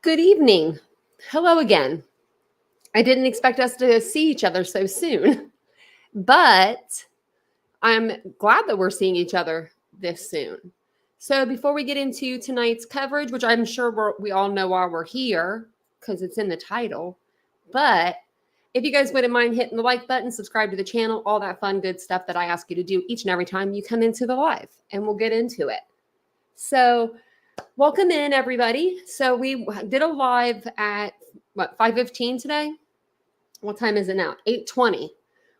Good evening. Hello again. I didn't expect us to see each other so soon, but I'm glad that we're seeing each other this soon. So, before we get into tonight's coverage, which I'm sure we all know why we're here because it's in the title, but if you guys wouldn't mind hitting the like button, subscribe to the channel, all that fun, good stuff that I ask you to do each and every time you come into the live, and we'll get into it. So, welcome in, everybody. So we did a live at 5:15 today. What time is it now? 8:20.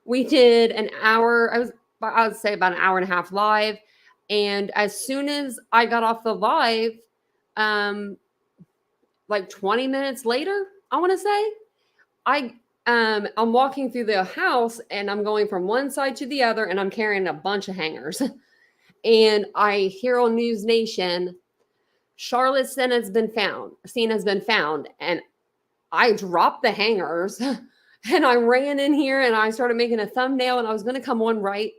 We did an hour. I would say about an hour and a half live. And as soon as I got off the live, um, like 20 minutes later, I want to say, I'm walking through the house and I'm going from one side to the other, and I'm carrying a bunch of hangers. And I hear on News Nation, Charlotte Sena's been found. Sena's been found. And I dropped the hangers and I ran in here and I started making a thumbnail, and I was going to come on right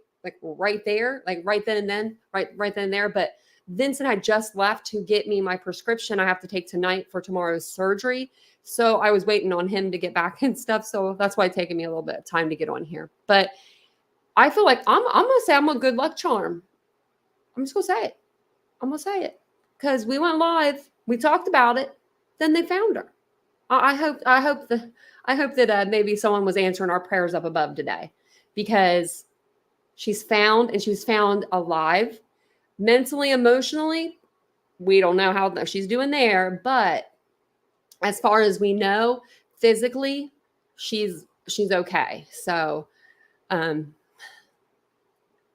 there, like right then and then, right then and there. But Vincent had just left to get me my prescription I have to take tonight for tomorrow's surgery. So I was waiting on him to get back and stuff. So that's why it's taking me a little bit of time to get on here. But I feel like I'm going to say I'm a good luck charm. I'm just going to say it. I'm going to say it. Because we went live, we talked about it, then they found her. I hope that maybe someone was answering our prayers up above today, because she's found, and she was found alive, mentally, emotionally. We don't know how she's doing there, but as far as we know, physically, she's okay. So,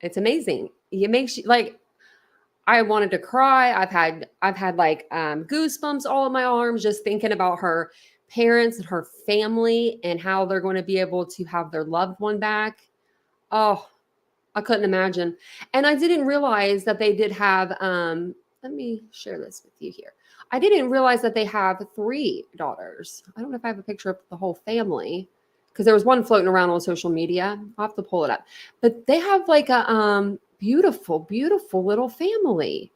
it's amazing. It makes you like. I wanted to cry. I've had like goosebumps all in my arms just thinking about her parents and her family and how they're going to be able to have their loved one back. Oh, I couldn't imagine. And I didn't realize that they did have, let me share this with you here. I didn't realize that they have 3 daughters. I don't know if I have a picture of the whole family, because there was one floating around on social media. I'll have to pull it up. But they have like a beautiful, beautiful little family.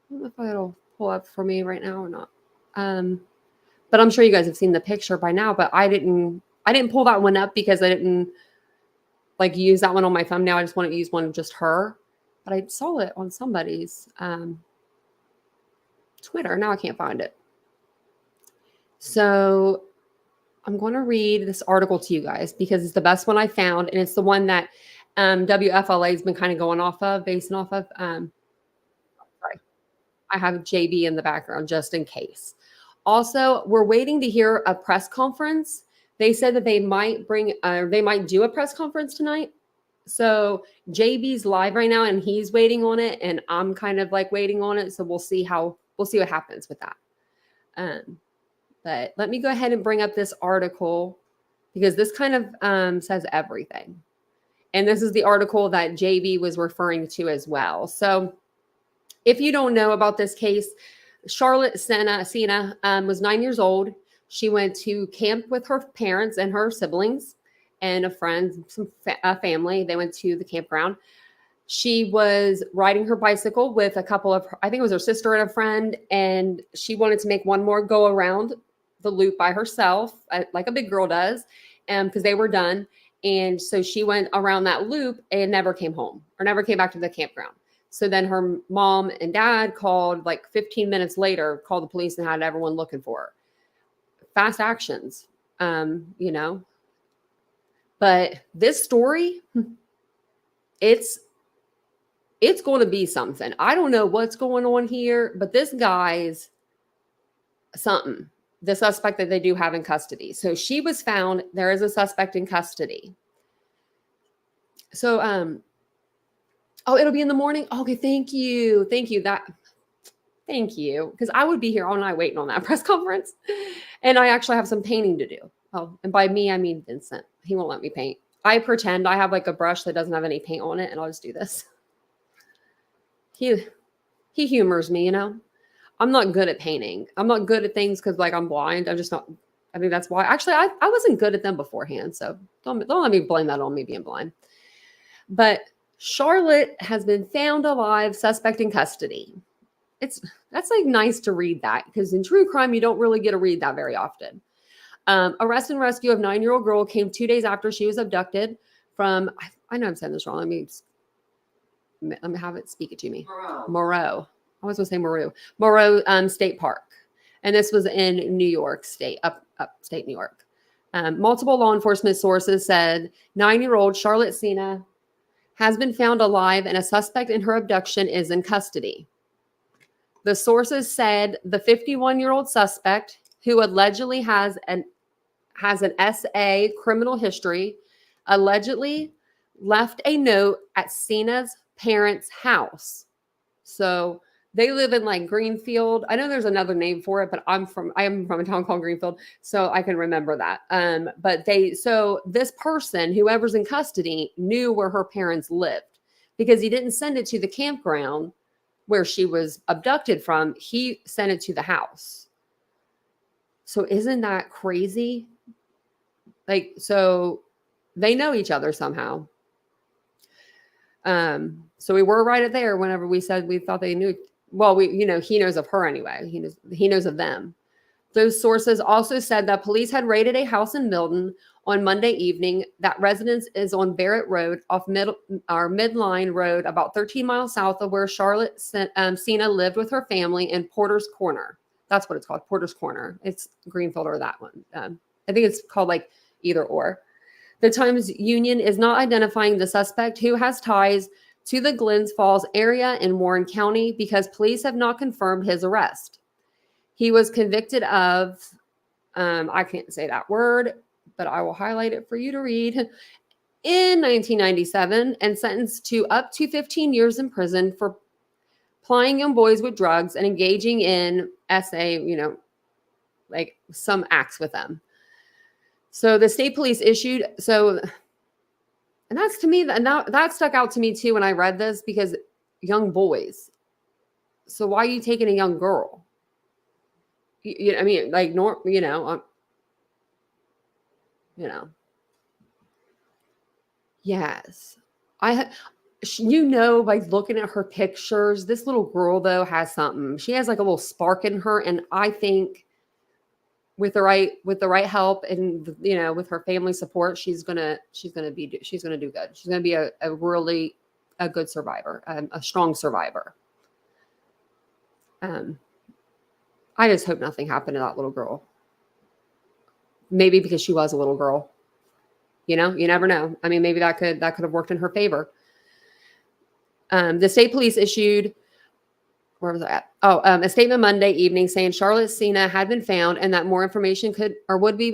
I don't know if it'll pull up for me right now or not. But I'm sure you guys have seen the picture by now, but I didn't pull that one up because I didn't like use that one on my thumbnail. I just want to use one of just her. But I saw it on somebody's Twitter. Now I can't find it. So I'm going to read this article to you guys because it's the best one I found. And it's the one that WFLA has been kind of going off of, basing off of. Sorry, I have JB in the background just in case. Also, we're waiting to hear a press conference. They said that they might do a press conference tonight. So JB's live right now and he's waiting on it, and I'm kind of like waiting on it. So we'll see what happens with that. But let me go ahead and bring up this article because this kind of says everything. And this is the article that JB was referring to as well. So if you don't know about this case, Charlotte Sena was 9 years old. She went to camp with her parents and her siblings and a friend, a family. They went to the campground. She was riding her bicycle with a couple of, I think it was her sister and a friend, and she wanted to make one more go around the loop by herself, like a big girl does, because they were done. And so she went around that loop and never came home or never came back to the campground. So then her mom and dad called like 15 minutes later, called the police and had everyone looking for her. Fast actions, you know. But this story, it's going to be something. I don't know what's going on here, but this guy's something. The suspect that they do have in custody. So she was found. There is a suspect in custody. So, oh, it'll be in the morning. Okay, thank you. Thank you. Because I would be here all night waiting on that press conference. And I actually have some painting to do. Oh, and by me, I mean Vincent. He won't let me paint. I pretend I have like a brush that doesn't have any paint on it, and I'll just do this. He humors me, you know. I'm not good at painting. I'm not good at things because like I'm blind. I'm just not. I think that's why. Actually, I wasn't good at them beforehand. So don't let me blame that on me being blind. But Charlotte has been found alive, suspect in custody. that's like nice to read that, because in true crime, you don't really get to read that very often. Arrest and rescue of 9-year-old girl came 2 days after she was abducted from, I know I'm saying this wrong. Let me have it speak it to me. Moreau. I was going to say Moreau State Park. And this was in New York State, upstate New York. Multiple law enforcement sources said 9-year-old Charlotte Sena has been found alive and a suspect in her abduction is in custody. The sources said the 51-year-old suspect, who allegedly has an SA criminal history, allegedly left a note at Sena's parents' house. So they live in like Greenfield. I know there's another name for it, but I am from a town called Greenfield, so I can remember that. So this person, whoever's in custody, knew where her parents lived, because he didn't send it to the campground where she was abducted from. He sent it to the house. So isn't that crazy? Like, so they know each other somehow. So we were right there whenever we said we thought they knew. Well, he knows of her anyway. He knows of them. Those sources also said that police had raided a house in Milton on Monday evening. That residence is on Barrett Road off Midline Road, about 13 miles south of where Charlotte Sena lived with her family in Porter's Corner. That's what it's called, Porter's Corner. It's Greenfield or that one. I think it's called like either or. The Times-Union is not identifying the suspect, who has ties to the Glens Falls area in Warren County, because police have not confirmed his arrest. He was convicted of, I can't say that word, but I will highlight it for you to read, in 1997, and sentenced to up to 15 years in prison for plying young boys with drugs and engaging in SA, like some acts with them. So the state police issued, and that's to me, that stuck out to me too when I read this, because young boys. So why are you taking a young girl? I mean, like, yes. By looking at her pictures, this little girl though has something. She has like a little spark in her, and I think with the right help and with her family support, she's gonna do good. She's gonna be a good survivor, a strong survivor. I just hope nothing happened to that little girl. Maybe because she was a little girl. You never know. I mean, maybe that could have worked in her favor. The state police issued, where was I at? A statement Monday evening saying Charlotte Sena had been found and that more information would be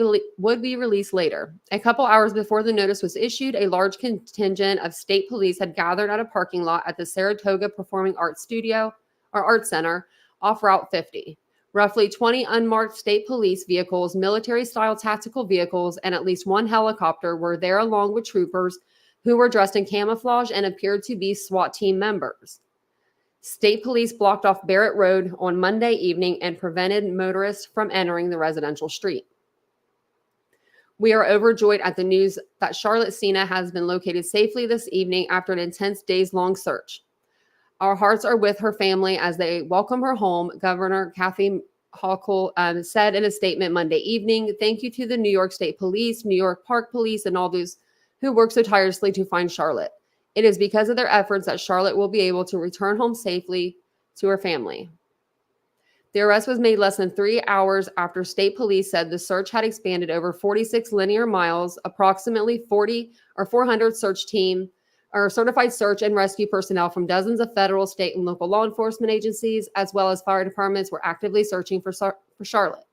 released later. A couple hours before the notice was issued, a large contingent of state police had gathered at a parking lot at the Saratoga Performing Arts Art Center off Route 50. Roughly 20 unmarked state police vehicles, military-style tactical vehicles, and at least one helicopter were there, along with troopers who were dressed in camouflage and appeared to be SWAT team members. State police blocked off Barrett Road on Monday evening and prevented motorists from entering the residential street. We are overjoyed at the news that Charlotte Sena has been located safely this evening after an intense days-long search. Our hearts are with her family as they welcome her home, Governor Kathy Hochul said in a statement Monday evening. Thank you to the New York State Police, New York Park Police, and all those who work so tirelessly to find Charlotte. It is because of their efforts that Charlotte will be able to return home safely to her family. The arrest was made less than 3 hours after state police said the search had expanded over 46 linear miles, approximately 400 certified search and rescue personnel from dozens of federal, state, and local law enforcement agencies, as well as fire departments, were actively searching for Charlotte.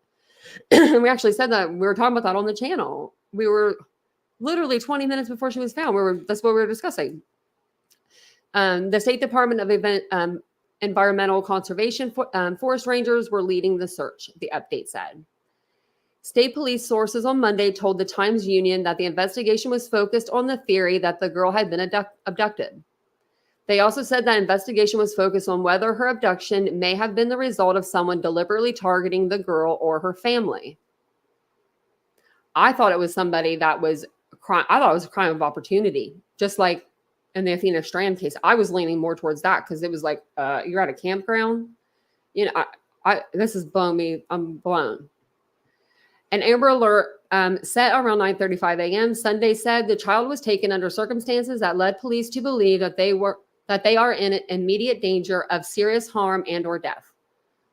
We actually said that. We were talking about that on the channel. We were literally 20 minutes before she was found. That's what we were discussing. The State Department of Environmental Conservation Forest Rangers were leading the search, the update said. State police sources on Monday told the Times-Union that the investigation was focused on the theory that the girl had been abducted. They also said that investigation was focused on whether her abduction may have been the result of someone deliberately targeting the girl or her family. I thought it was somebody that was crime. I thought it was a crime of opportunity, just like in the Athena Strand case. I was leaning more towards that because it was like, you're at a campground. You know, this is blowing me. I'm blown. An Amber Alert set around 9:35 a.m. Sunday said the child was taken under circumstances that led police to believe that they are in immediate danger of serious harm and or death.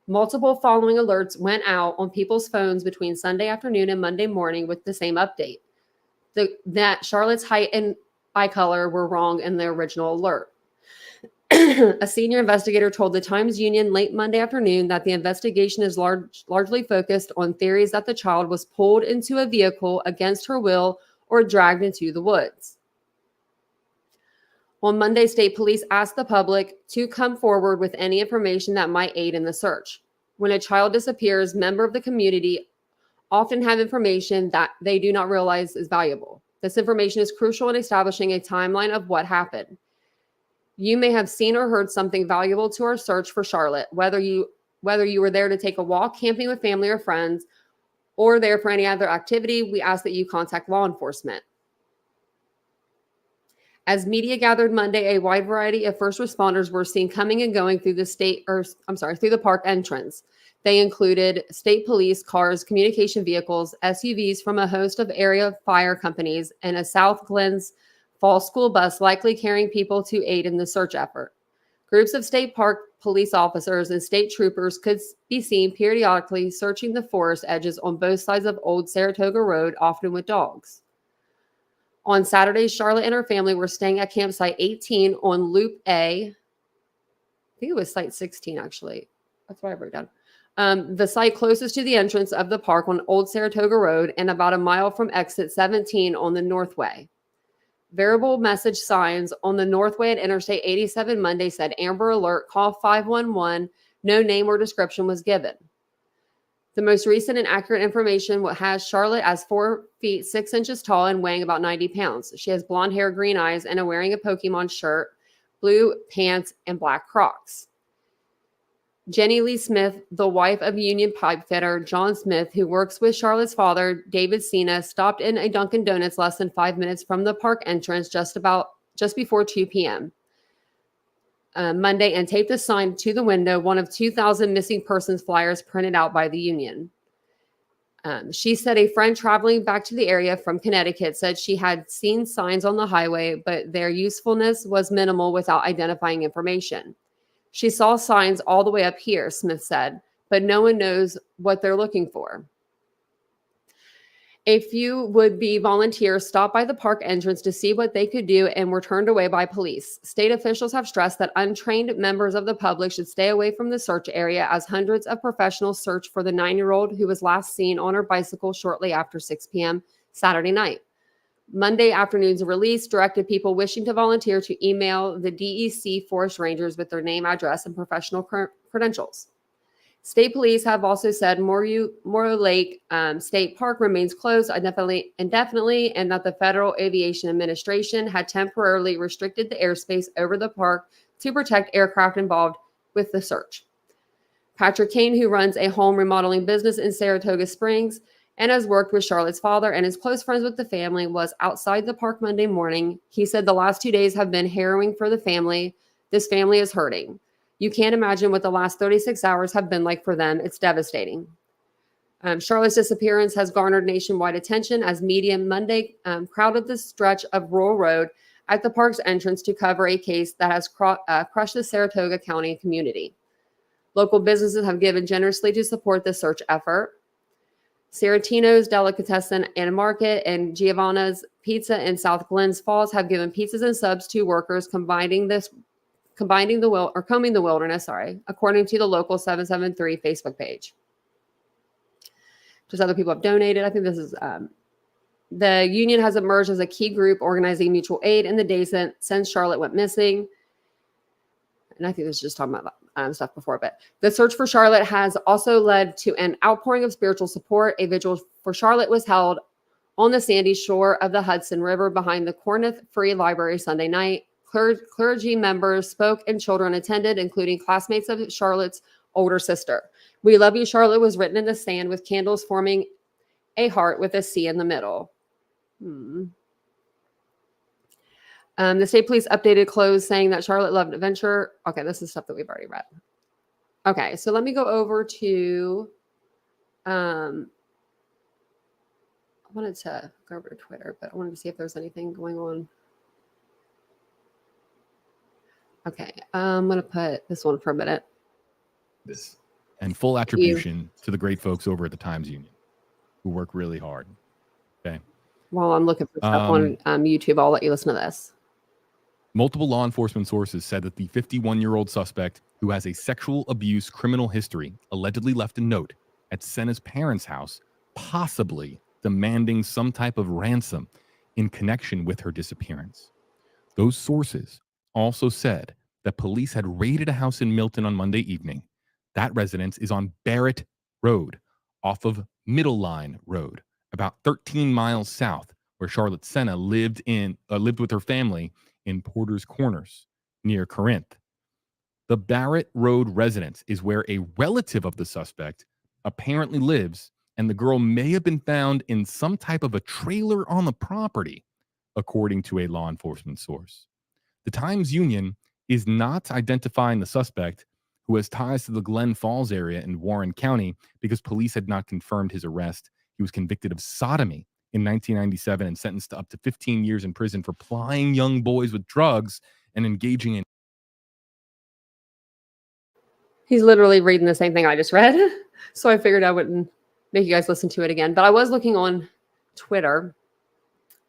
Multiple following alerts went out on people's phones between Sunday afternoon and Monday morning with the same update: that Charlotte's height and eye color were wrong in the original alert. A senior investigator told the Times-Union late Monday afternoon that the investigation is largely focused on theories that the child was pulled into a vehicle against her will or dragged into the woods. On Monday, state police asked the public to come forward with any information that might aid in the search. When a child disappears, members of the community often have information that they do not realize is valuable. This information is crucial in establishing a timeline of what happened. You may have seen or heard something valuable to our search for Charlotte, whether you were there to take a walk, camping with family or friends, or there for any other activity. We ask that you contact law enforcement. As media gathered Monday, a wide variety of first responders were seen coming and going through through the park entrance. They included state police cars, communication vehicles, SUVs from a host of area fire companies, and a South Glens Fall school bus, likely carrying people to aid in the search effort. Groups of state park police officers and state troopers could be seen periodically searching the forest edges on both sides of Old Saratoga Road, often with dogs. On Saturday, Charlotte and her family were staying at campsite 18 on Loop A. I think it was site 16, actually. That's what I wrote down. The site closest to the entrance of the park on Old Saratoga Road and about a mile from exit 17 on the Northway. Variable message signs on the Northway at Interstate 87 Monday said Amber Alert, call 511. No name or description was given. The most recent and accurate information has Charlotte as 4 feet 6 inches tall and weighing about 90 pounds. She has blonde hair, green eyes, and wearing a Pokemon shirt, blue pants, and black Crocs. Jenny Lee Smith, the wife of union pipe fitter John Smith, who works with Charlotte's father, David Sena, stopped in a Dunkin' Donuts less than 5 minutes from the park entrance just before 2 p.m. Monday and taped a sign to the window, one of 2,000 missing persons flyers printed out by the union. She said a friend traveling back to the area from Connecticut said she had seen signs on the highway, but their usefulness was minimal without identifying information. She saw signs all the way up here, Smith said, but no one knows what they're looking for. A few would-be volunteers stopped by the park entrance to see what they could do and were turned away by police. State officials have stressed that untrained members of the public should stay away from the search area as hundreds of professionals search for the 9-year-old who was last seen on her bicycle shortly after 6 p.m. Saturday night. Monday afternoon's release directed people wishing to volunteer to email the DEC forest rangers with their name, address, and professional credentials. State police have also said Morrow Lake State Park remains closed indefinitely, and that the Federal Aviation Administration had temporarily restricted the airspace over the park to protect aircraft involved with the search. Patrick Kane, who runs a home remodeling business in Saratoga Springs and has worked with Charlotte's father and is close friends with the family, was outside the park Monday morning. He said the last 2 days have been harrowing for the family. This family is hurting. You can't imagine what the last 36 hours have been like for them. It's devastating. Charlotte's disappearance has garnered nationwide attention as media Monday crowded the stretch of Rural Road at the park's entrance to cover a case that has crushed the Saratoga County community. Local businesses have given generously to support the search effort. Saratino's Delicatessen and Market and Giovanna's Pizza in South Glens Falls have given pizzas and subs to workers combing the wilderness, according to the local 773 Facebook page. Just other people have donated. I think this is the union has emerged as a key group organizing mutual aid in the days since Charlotte went missing. And I think this is just talking about stuff before, but the search for Charlotte has also led to an outpouring of spiritual support. A vigil for Charlotte was held on the sandy shore of the Hudson River behind the Corneth Free Library Sunday night. Clergy members spoke and children attended, including classmates of Charlotte's older sister. "We love you, Charlotte" was written in the sand with candles forming a heart with a C in the middle. The state police updated clothes saying that Charlotte loved adventure. Okay, this is stuff that we've already read. Okay, so let me go over to, I wanted to go over to Twitter, but I wanted to see if there's anything going on. Okay, I'm going to put this one for a minute. And full attribution to the great folks over at the Times Union who work really hard. Okay. While I'm looking for stuff on YouTube, I'll let you listen to this. Multiple law enforcement sources said that the 51-year-old suspect, who has a sexual abuse criminal history, allegedly left a note at Sena's parents' house, possibly demanding some type of ransom in connection with her disappearance. Those sources also said that police had raided a house in Milton on Monday evening. That residence is on Barrett Road, off of Middle Line Road, about 13 miles south, where Charlotte Sena lived with her family in Porter's Corners, near Corinth. The Barrett Road residence is where a relative of the suspect apparently lives, and the girl may have been found in some type of a trailer on the property, according to a law enforcement source. The Times Union is not identifying the suspect, who has ties to the Glen Falls area in Warren County, because police had not confirmed his arrest. He was convicted of sodomy in 1997 and sentenced to up to 15 years in prison for plying young boys with drugs and engaging in. He's literally reading the same thing I just read. So I figured I wouldn't make you guys listen to it again. But I was looking on Twitter,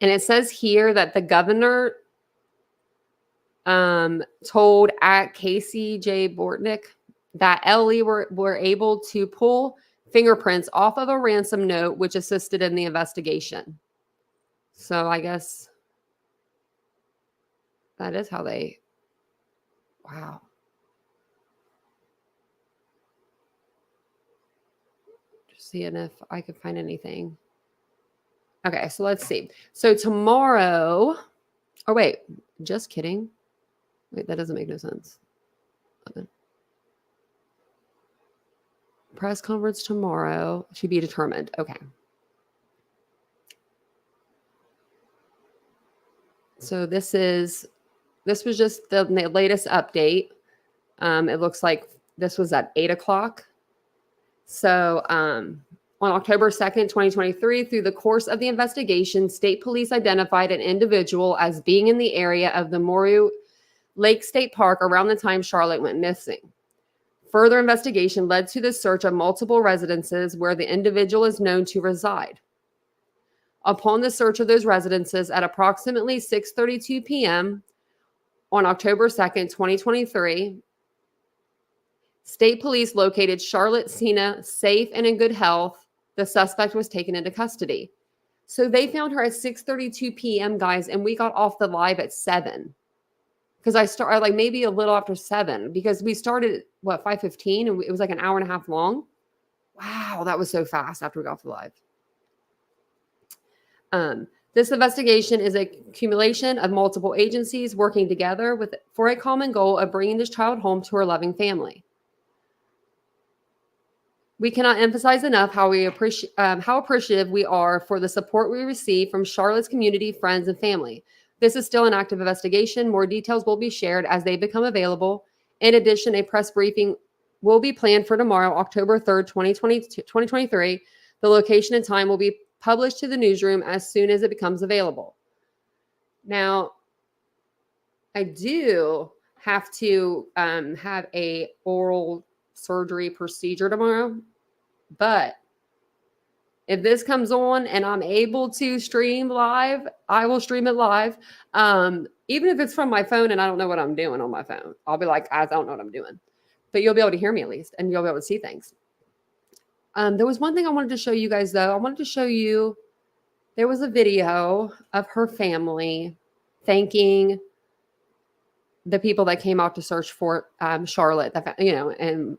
and it says here that the governor told at Casey J. Bortnick that LE were able to pull fingerprints off of a ransom note, which assisted in the investigation. So I guess that is how they, wow. Just seeing if I could find anything. Okay, so let's see. So tomorrow, oh wait, just kidding. Wait, that doesn't make no sense. Press conference tomorrow to be determined. Okay. So this was just the latest update. It looks like this was at 8 o'clock. So on October 2nd, 2023, through the course of the investigation, state police identified an individual as being in the area of the Moru Lake State Park around the time Charlotte went missing. Further investigation led to the search of multiple residences where the individual is known to reside. Upon the search of those residences at approximately 6:32 p.m. on October 2nd, 2023, state police located Charlotte Sena safe and in good health. The suspect was taken into custody. So they found her at 6:32 p.m., guys, and we got off the live at 7. Because I started like maybe a little after 7, because we started at 5:15, and it was like an hour and a half long. Wow, that was so fast after we got off the live. This investigation is a accumulation of multiple agencies working together for a common goal of bringing this child home to her loving family. We cannot emphasize enough how appreciative we are for the support we receive from Charlotte's community, friends, and family. This is still an active investigation. More details will be shared as they become available. In addition, a press briefing will be planned for tomorrow, October 3rd, 2023. The location and time will be published to the newsroom as soon as it becomes available. Now, I do have to have a oral surgery procedure tomorrow, but if this comes on and I'm able to stream live, I will stream it live. Even if it's from my phone and I don't know what I'm doing on my phone, I'll be like, I don't know what I'm doing. But you'll be able to hear me at least, and you'll be able to see things. There was one thing I wanted to show you guys, though. I wanted to show you, there was a video of her family thanking the people that came out to search for Charlotte, and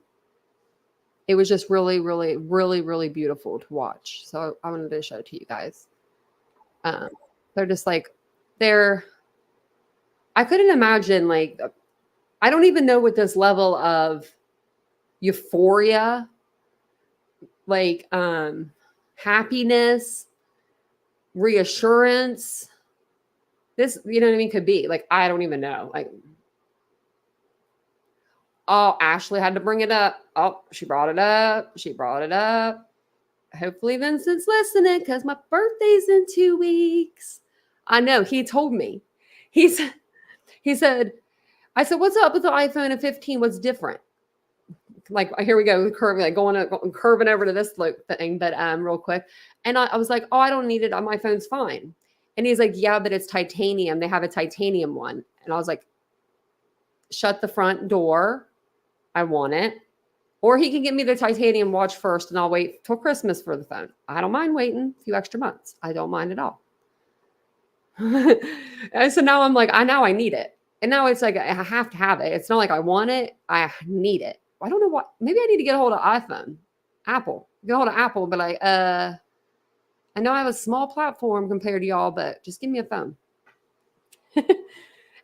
it was just really, really, really, really beautiful to watch. So I wanted to show it to you guys. They're just like, I couldn't imagine, like, I don't even know what this level of euphoria, like happiness, reassurance, this, you know what I mean, could be. Like, I don't even know. Like, Oh, Ashley had to bring it up. Oh, she brought it up. She brought it up. Hopefully Vincent's listening because my birthday's in 2 weeks. I know. He told me. He said, I said, what's up with the iPhone 15? What's different? Like, here we go, curving, like curving over to this thing, but real quick. And I was like, oh, I don't need it. My phone's fine. And he's like, yeah, but it's titanium. They have a titanium one. And I was like, shut the front door. I want it. Or he can get me the titanium watch first and I'll wait till Christmas for the phone. I don't mind waiting a few extra months. I don't mind at all. And so now I'm like, I need it. And now it's like, I have to have it. It's not like I want it. I need it. I don't know what, maybe I need to get a hold of Apple, get a hold of Apple, but like, I know I have a small platform compared to y'all, but just give me a phone.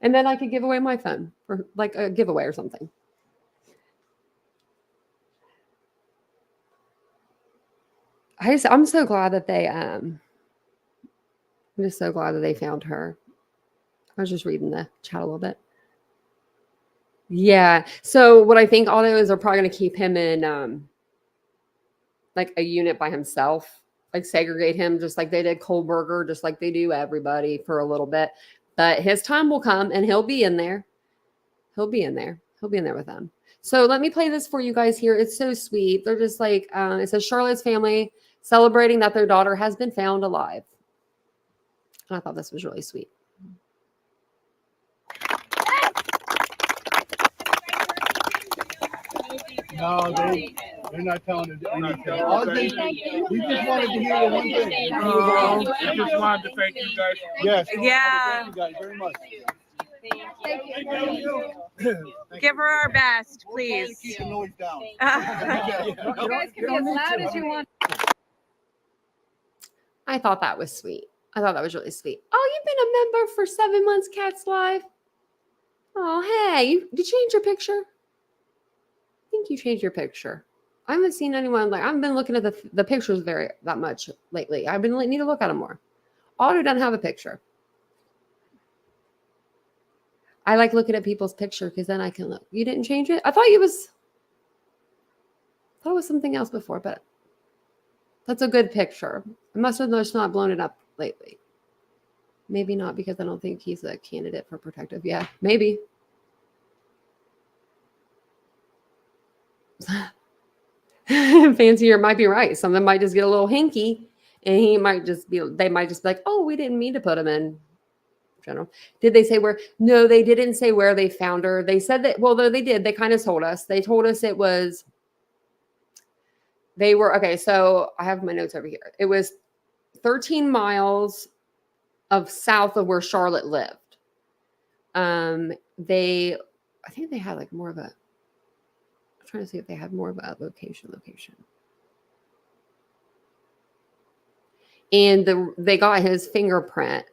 And then I could give away my phone for like a giveaway or something. I'm so glad that I'm just so glad that they found her. I was just reading the chat a little bit. Yeah. So what I think Otto is they're probably going to keep him in like a unit by himself, like segregate him just like they did Kohlberger, just like they do everybody for a little bit. But his time will come and he'll be in there. He'll be in there. He'll be in there with them. So let me play this for you guys here. It's so sweet. They're just like, it says Charlotte's family celebrating that their daughter has been found alive. And I thought this was really sweet. No, they're not telling us anything. All we just wanted to hear the one thing. I just wanted to thank you guys. Yes. Yeah. Thank you guys very much. Give her our best, please. Keep the noise down. You guys can be as loud as you want. I thought that was sweet. I thought that was really sweet. Oh, you've been a member for 7 months, Cats Live. Oh, hey, did you change your picture? I think you changed your picture. I haven't seen anyone like I haven't been looking at the pictures that much lately. I've been need to look at them more. Otto doesn't have a picture. I like looking at people's picture because then I can look. You didn't change it? I thought it was something else before, but that's a good picture. I must have just not blown it up lately. Maybe not because I don't think he's a candidate for protective. Yeah, maybe. Fancier might be right. Some of them might just get a little hinky and they might just be like, oh, we didn't mean to put him in general. Did they say where? No, they didn't say where they found her. They said that, well, though they did, they kind of told us. They told us it was, they were, okay, so I have my notes over here. It was 13 miles of south of where Charlotte lived. I think they had like more of a, I'm trying to see if they had more of a location. And they got his fingerprint.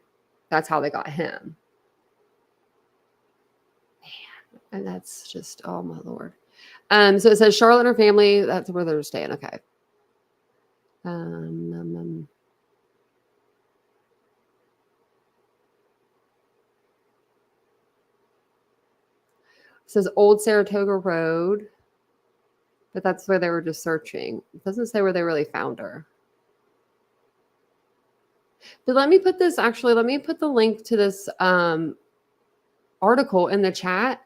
That's how they got him. Man, and that's just, oh my Lord. So it says Charlotte and her family, that's where they're staying. Okay. It says Old Saratoga Road, but that's where they were just searching. It doesn't say where they really found her. But let me put the link to this article in the chat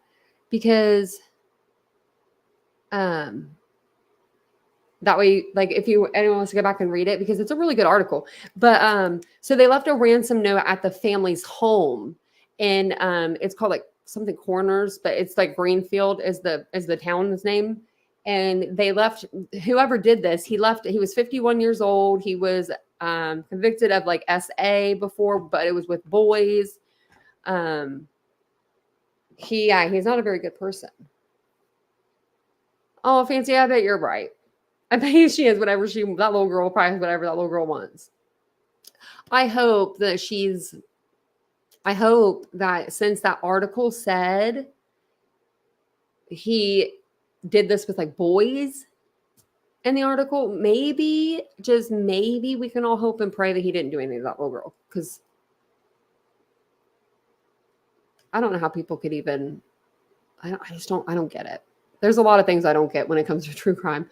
because that way, like if anyone wants to go back and read it, because it's a really good article. But so they left a ransom note at the family's home, and it's called like something Corners, but it's like Greenfield is the town's name. And they left, whoever did this, he was 51 years old. He was convicted of like SA before, but it was with boys. He's not a very good person. Oh, Fancy, I bet you're right. I bet she is that little girl probably has whatever that little girl wants. I hope that since that article said he did this with like boys in the article, maybe, just maybe we can all hope and pray that he didn't do anything to that little girl. Because I don't know how people could even, I don't get it. There's a lot of things I don't get when it comes to true crime.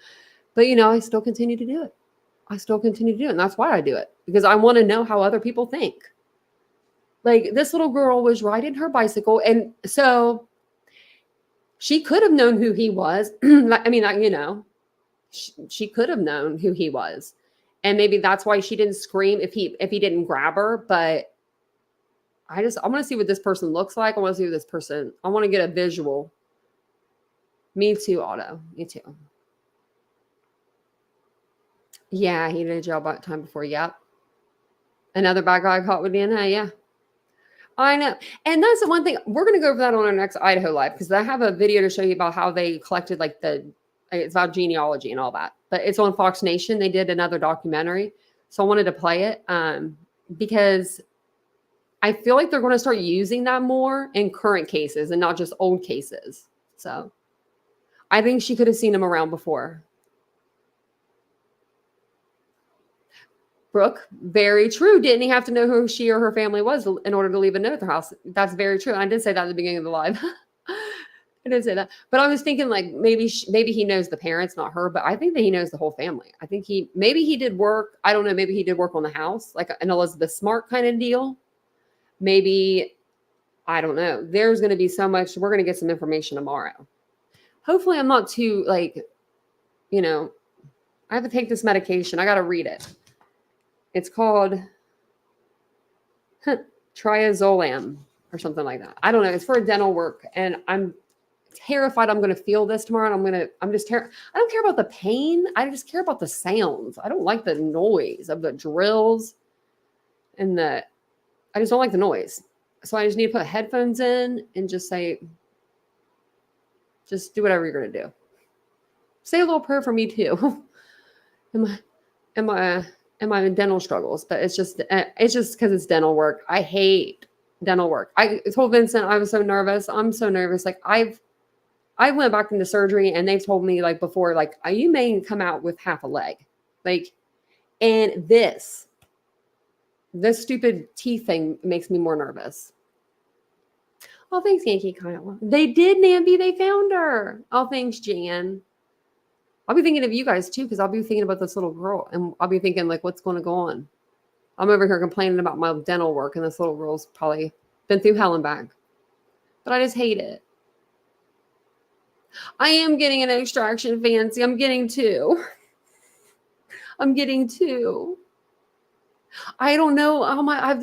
But, you know, I still continue to do it. I still continue to do it. And that's why I do it, because I want to know how other people think. Like, this little girl was riding her bicycle. And so she could have known who he was. I mean, you know, she could have known who he was. And maybe that's why she didn't scream if he didn't grab her. But I want to see what this person looks like. I want to see what this person, I want to get a visual. Me too, Otto. Me too. Yeah, he did jail time before. Yep. Another bad guy caught with DNA. Yeah. I know. And that's the one thing. We're going to go over that on our next Idaho Live, because I have a video to show you about how they collected like it's about genealogy and all that. But it's on Fox Nation. They did another documentary. So I wanted to play it because I feel like they're going to start using that more in current cases and not just old cases. So I think she could have seen him around before. Brooke, very true. Didn't he have to know who she or her family was in order to leave a note at their house? That's very true. I did say that at the beginning of the live. I did say that. But I was thinking like maybe he knows the parents, not her, but I think that he knows the whole family. I think maybe he did work. I don't know. Maybe he did work on the house, like an Elizabeth Smart kind of deal. Maybe, I don't know. There's going to be so much. We're going to get some information tomorrow. Hopefully I'm not too like, you know, I have to take this medication. I got to read it. It's called triazolam or something like that. I don't know. It's for dental work. And I'm terrified I'm going to feel this tomorrow. And I don't care about the pain. I just care about the sounds. I don't like the noise of the drills I just don't like the noise. So I just need to put headphones in and just say, just do whatever you're going to do. Say a little prayer for me too. in my dental struggles, but it's just because it's dental work. I hate dental work. I told Vincent I was so nervous. I'm so nervous. Like I went back into surgery and they've told me like before, like you may come out with half a leg, like, and this stupid teeth thing makes me more nervous. Oh, thanks, Yankee Kyle. They did, Namby. They found her. Oh, thanks, Jan. I'll be thinking of you guys too, because I'll be thinking about this little girl and I'll be thinking like, what's going to go on? I'm over here complaining about my dental work and this little girl's probably been through hell and back. But I just hate it. I am getting an extraction, Fancy. I'm getting two. I don't know how much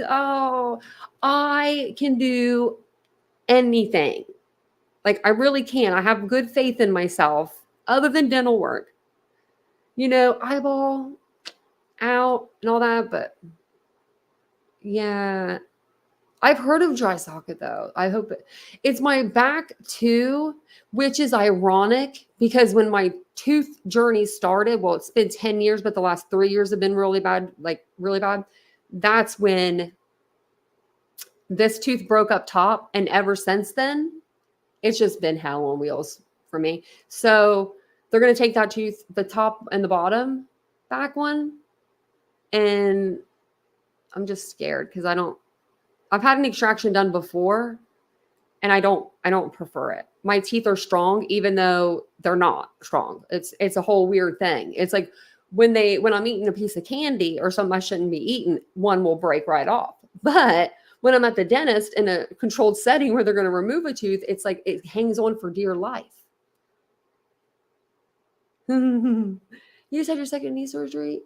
I can do anything. Like I really can. I have good faith in myself. Other than dental work, you know, eyeball out and all that. But yeah, I've heard of dry socket though. I hope it's my back too, which is ironic because when my tooth journey started, well, it's been 10 years, but the last 3 years have been really bad, like really bad. That's when this tooth broke up top. And ever since then, it's just been hell on wheels for me. So they're going to take that tooth, the top and the bottom back one. And I'm just scared because I've had an extraction done before and I don't prefer it. My teeth are strong, even though they're not strong. It's a whole weird thing. It's like when I'm eating a piece of candy or something I shouldn't be eating, one will break right off. But when I'm at the dentist in a controlled setting where they're going to remove a tooth, it's like it hangs on for dear life. You just had your second knee surgery?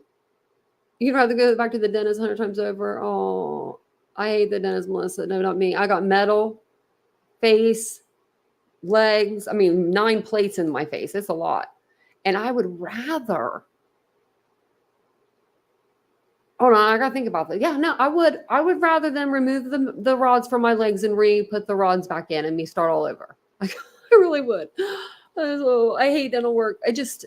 You'd rather go back to the dentist 100 times over? Oh, I hate the dentist, Melissa. No, not me. I got metal, face, legs. I mean, 9 plates in my face. It's a lot. And I would rather. Oh no, I gotta think about that. Yeah, no, I would rather than remove the rods from my legs and put the rods back in and me start all over. Like, I really would. I hate dental work. It's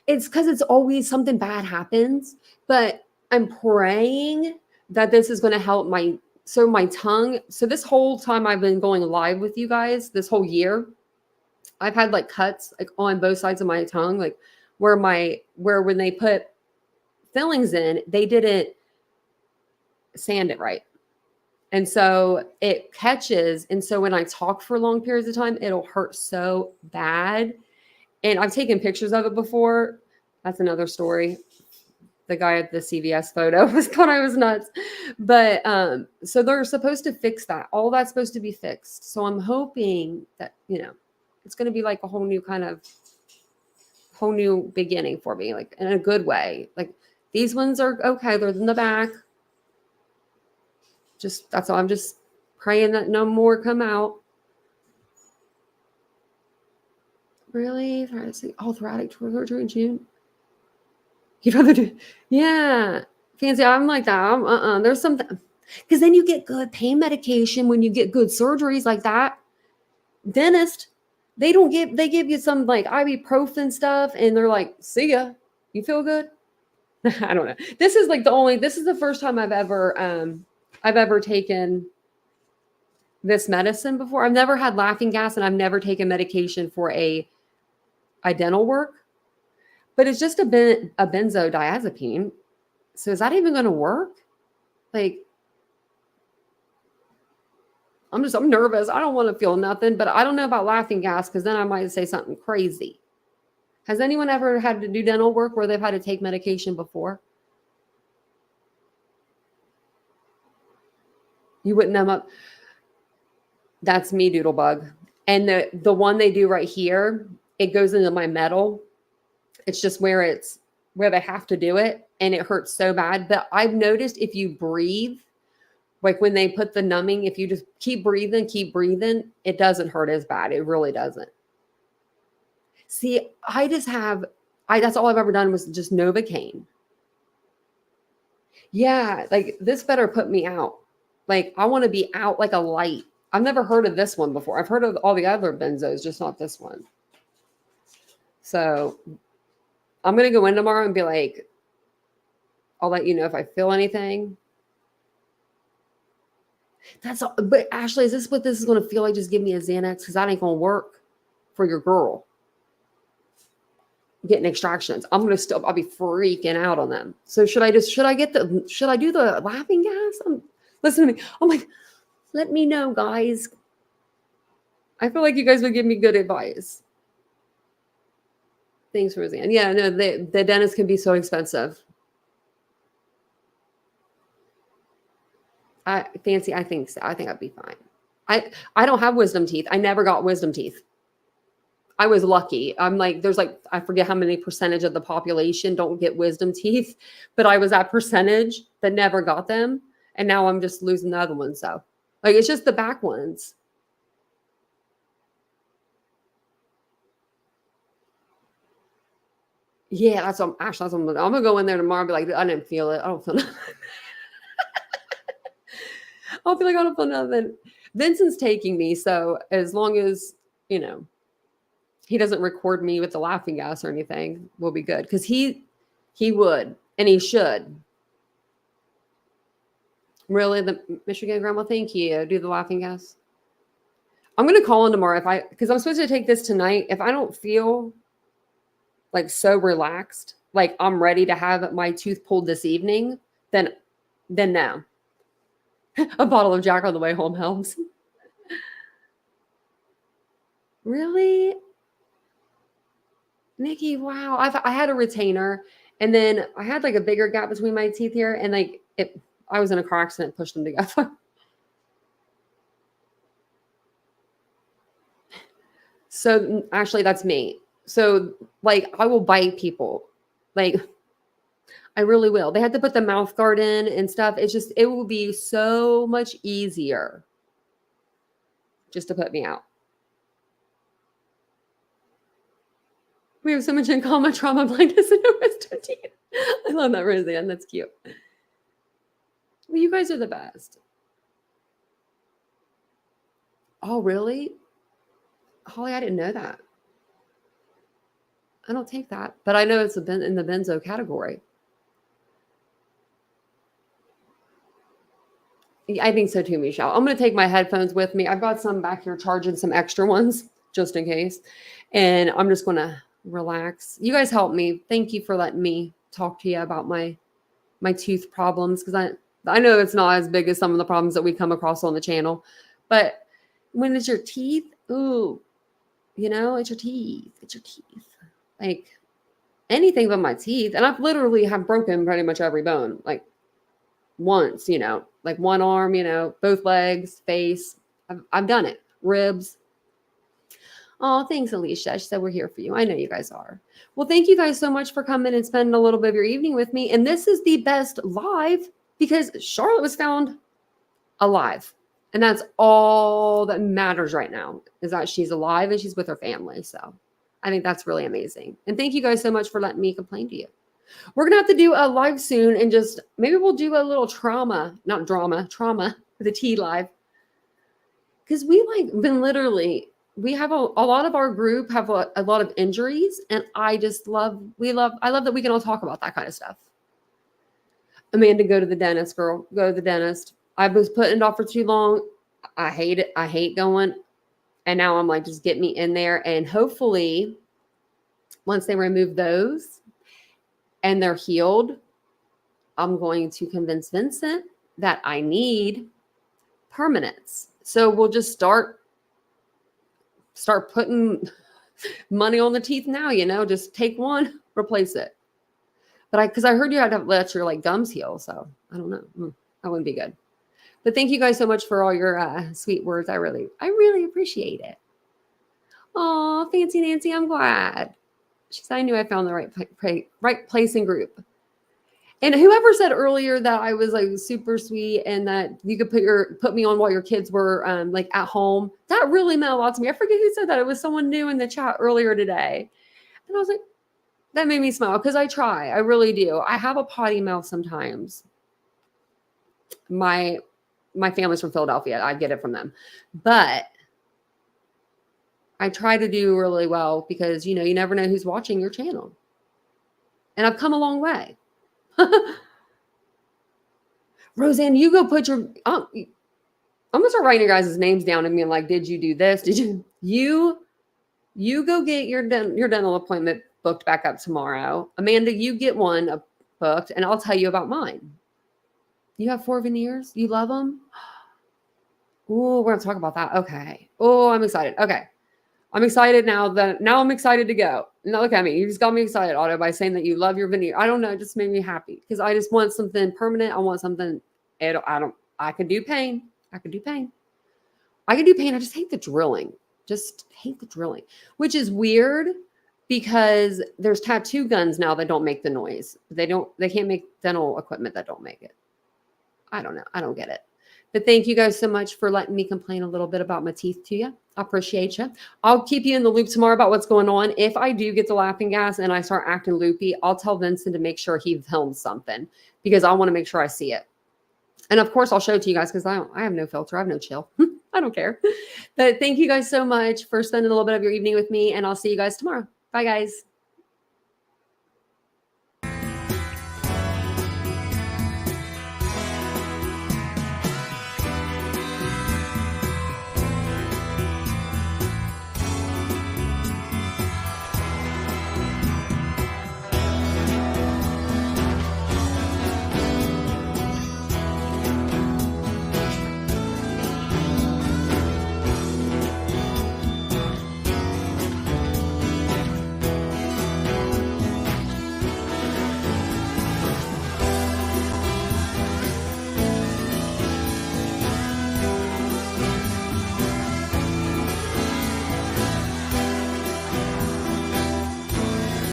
because it's always something bad happens, but I'm praying that this is going to help my tongue. So this whole time I've been going live with you guys, this whole year, I've had like cuts like on both sides of my tongue, like where when they put fillings in, they didn't sand it right. And so it catches. And so when I talk for long periods of time, it'll hurt so bad. And I've taken pictures of it before. That's another story. The guy at the CVS photo thought I was nuts. But so they're supposed to fix that. All that's supposed to be fixed. So I'm hoping that, it's going to be like a whole new beginning for me, like in a good way. Like these ones are okay. They're in the back. That's all. I'm just praying that no more come out. Really? Thoracic surgery in June? You'd rather do, yeah. Fancy, I'm like that. There's something, because then you get good pain medication when you get good surgeries like that. Dentist, they give you some like ibuprofen stuff, and they're like, see ya. You feel good? I don't know. This is the first time I've ever taken this medicine before. I've never had laughing gas, and I've never taken medication for a dental work. But it's just a benzodiazepine. So is that even going to work? Like, I'm nervous. I don't want to feel nothing, but I don't know about laughing gas because then I might say something crazy. Has anyone ever had to do dental work where they've had to take medication before? You wouldn't know. That's me, Doodlebug. And the one they do right here, it goes into my metal. It's just where they have to do it, and it hurts so bad. But I've noticed if you breathe, like when they put the numbing, if you just keep breathing, it doesn't hurt as bad. It really doesn't. See, that's all I've ever done was just Novocaine. Yeah, like this better put me out. Like I want to be out like a light. I've never heard of this one before. I've heard of all the other benzos, just not this one. So I'm going to go in tomorrow and be like, I'll let you know if I feel anything. That's all. But Ashley, is this what this is going to feel like? Just give me a Xanax because that ain't going to work for your girl. Getting extractions. I'll be freaking out on them. So should I do the laughing gas? Listen to me. I'm like, let me know, guys. I feel like you guys would give me good advice. Thanks, Roseanne. Yeah, no, the dentist can be so expensive. I think so. I think I'd be fine. I don't have wisdom teeth. I never got wisdom teeth. I was lucky. I'm like, I forget how many percentage of the population don't get wisdom teeth, but I was that percentage that never got them. And now I'm just losing the other ones. So like, it's just the back ones. Yeah, that's what I'm gonna go in there tomorrow and be like, I didn't feel it. I don't feel nothing. I'll be like, I don't feel nothing. Vincent's taking me, so as long as he doesn't record me with the laughing gas or anything, we'll be good. Because he would, and he should. Really, the Michigan grandma, thank you. Do the laughing gas. I'm gonna call in tomorrow because I'm supposed to take this tonight. If I don't feel like so relaxed, like I'm ready to have my tooth pulled this evening, then no. A bottle of Jack on the way home helps. Really? Nikki, wow. I had a retainer, and then I had like a bigger gap between my teeth here, and like I was in a car accident, pushed them together. So actually, that's me. So like I will bite people. Like I really will. They had to put the mouth guard in and stuff. It will be so much easier just to put me out. We have so much in common, trauma, blindness, and wisdom teeth. I love that, Roseanne. That's cute. Well, you guys are the best. Oh, really? Holly, I didn't know that. I don't take that, but I know it's in the benzo category. I think so too, Michelle. I'm going to take my headphones with me. I've got some back here charging, some extra ones just in case. And I'm just going to relax. You guys help me. Thank you for letting me talk to you about my tooth problems because I know it's not as big as some of the problems that we come across on the channel, but when it's your teeth, ooh, you know, it's your teeth. It's your teeth. Like anything but my teeth. And I've literally have broken pretty much every bone. Like once, you know, like one arm, you know, both legs, face. I've done it. Ribs. Oh, thanks, Alicia. She said we're here for you. I know you guys are. Well, thank you guys so much for coming and spending a little bit of your evening with me. And this is the best live because Charlotte was found alive. And that's all that matters right now is that she's alive and she's with her family. So I think that's really amazing. And thank you guys so much for letting me complain to you. We're going to have to do a live soon and just maybe we'll do a little trauma with a T live. Because we like been literally, we have a lot of our group have a lot of injuries. And I love that we can all talk about that kind of stuff. Amanda, go to the dentist, girl. Go to the dentist. I was putting it off for too long. I hate it. I hate going. And now I'm like, just get me in there. And hopefully, once they remove those and they're healed, I'm going to convince Vincent that I need permanence. So we'll just start putting money on the teeth now, you know, just take one, replace it. But because I heard you had to let your like gums heal. So I don't know. That wouldn't be good. But thank you guys so much for all your sweet words. I really appreciate it. Oh, Fancy Nancy, I'm glad. She said, I knew I found the right place and group. And whoever said earlier that I was like super sweet and that you could put me on while your kids were like at home, that really meant a lot to me. I forget who said that. It was someone new in the chat earlier today. And I was like, that made me smile because I try. I really do. I have a potty mouth sometimes. My family's from Philadelphia. I get it from them. But I try to do really well because, you know, you never know who's watching your channel. And I've come a long way. Roseanne, you go put your... I'm going to start writing your guys' names down and being like, did you do this? Did you... You go get your dental appointment booked back up tomorrow. Amanda, you get one booked, and I'll tell you about mine. You have 4 veneers? You love them? Oh, we're going to talk about that. Okay. Oh, I'm excited. Okay. I'm excited now I'm excited to go. Now look at me. You just got me excited, Otto, by saying that you love your veneer. I don't know. It just made me happy because I just want something permanent. I want something. I could do pain. I could do pain. I just hate the drilling. Just hate the drilling, which is weird because there's tattoo guns now that don't make the noise. They can't make dental equipment that don't make it. I don't know. I don't get it. But thank you guys so much for letting me complain a little bit about my teeth to you. I appreciate you. I'll keep you in the loop tomorrow about what's going on. If I do get the laughing gas and I start acting loopy, I'll tell Vincent to make sure he films something because I want to make sure I see it. And of course, I'll show it to you guys because I have no filter. I have no chill. I don't care. But thank you guys so much for spending a little bit of your evening with me. And I'll see you guys tomorrow. Bye, guys.